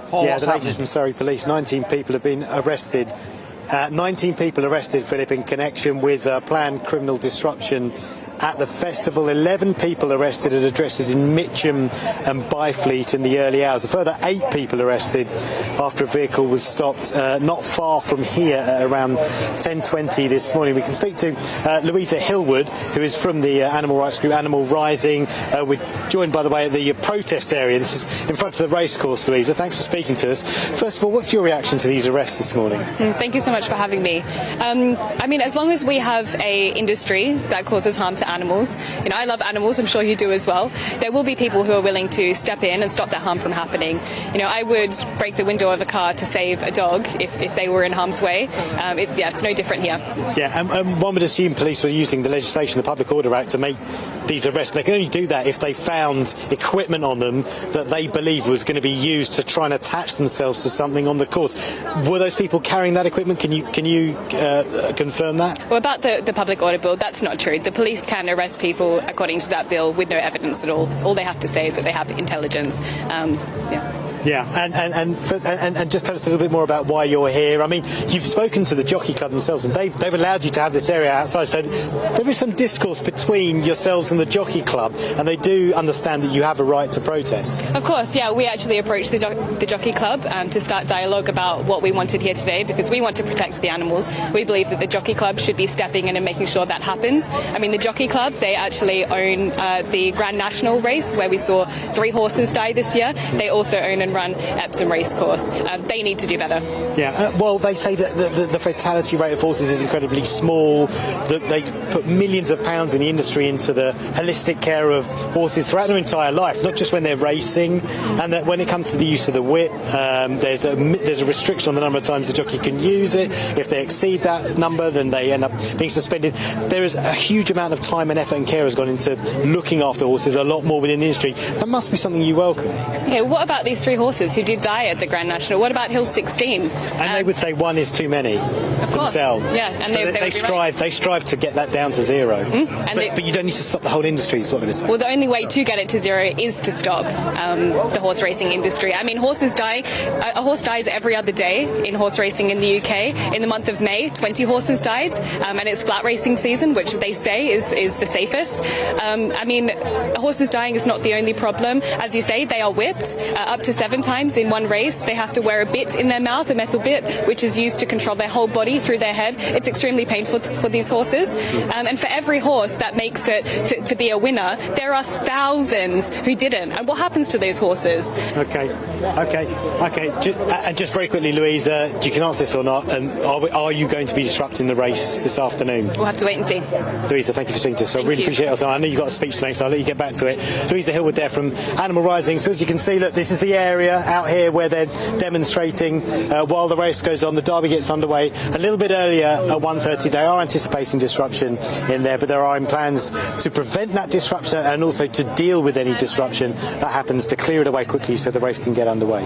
Paul, the latest from Surrey Police. 19 people have been arrested. 19 people arrested, Philip, in connection with planned criminal disruption at the festival. 11 people arrested at addresses in Mitcham and Byfleet in the early hours. A further 8 people arrested after a vehicle was stopped not far from here at around 10:20 this morning. We can speak to Louisa Hillwood, who is from the animal rights group Animal Rising. We're joined, by the way, at the protest area. This is in front of the racecourse, Louisa. Thanks for speaking to us. First of all, what's your reaction to these arrests this morning? Thank you so much for having me. I mean, as long as we have a industry that causes harm to animals, you know, I love animals, I'm sure you do as well, there will be people who are willing to step in and stop that harm from happening. You know, I would break the window of a car to save a dog if they were in harm's way. It's no different here. Yeah, and one would assume police were using the legislation, the Public Order Act, to make these arrests. They can only do that if they found equipment on them that they believe was going to be used to try and attach themselves to something on the course. Were those people carrying that equipment? Can you confirm that? Well, about the Public Order Bill, that's not true. The police can arrest people according to that bill with no evidence at all. All they have to say is that they have intelligence. Yeah, and just tell us a little bit more about why you're here. I mean, you've spoken to the jockey club themselves, and they've allowed you to have this area outside. So there is some discourse between yourselves and the jockey club, and they do understand that you have a right to protest. Of course, yeah. We actually approached the jockey club to start dialogue about what we wanted here today, because we want to protect the animals. We believe that the jockey club should be stepping in and making sure that happens. I mean, the jockey club, they actually own the Grand National race, where we saw 3 horses die this year. They also own and run Epsom racecourse. They need to do better. Yeah, well, they say that the fatality rate of horses is incredibly small, that they put millions of pounds in the industry into the holistic care of horses throughout their entire life, not just when they're racing, and that when it comes to the use of the whip, there's a restriction on the number of times the jockey can use it. If they exceed that number, then they end up being suspended. There is a huge amount of time and effort and care has gone into looking after horses, a lot more within the industry. That must be something you welcome. Okay, what about these 3 horses who did die at the Grand National? What about Hill 16? And they would say 1 is too many themselves. Yeah, and so they strive to get that down to 0. But you don't need to stop the whole industry, is what they're saying. Well, the only way to get it to 0 is to stop the horse racing industry. I mean, horses die. A horse dies every other day in horse racing in the UK. In the month of May, 20 horses died, and it's flat racing season, which they say is the safest. I mean, horses dying is not the only problem. As you say, they are whipped up to 7 times in one race. They have to wear a bit in their mouth, a metal bit, which is used to control their whole body through their head. It's extremely painful for these horses. And for every horse that makes it to be a winner, there are thousands who didn't. And what happens to those horses? Okay. And just very quickly, Louisa, you can answer this or not, and are you going to be disrupting the race this afternoon? We'll have to wait and see. Louisa, thank you for speaking to us. I really appreciate your time. I know you've got a speech to make, so I'll let you get back to it. Louisa Hillwood there from Animal Rising. So as you can see, look, this is the area out here where they're demonstrating while the race goes on. The Derby gets underway a little bit earlier at 1:30. They are anticipating disruption in there, but there are plans to prevent that disruption and also to deal with any disruption that happens, to clear it away quickly so the race can get underway.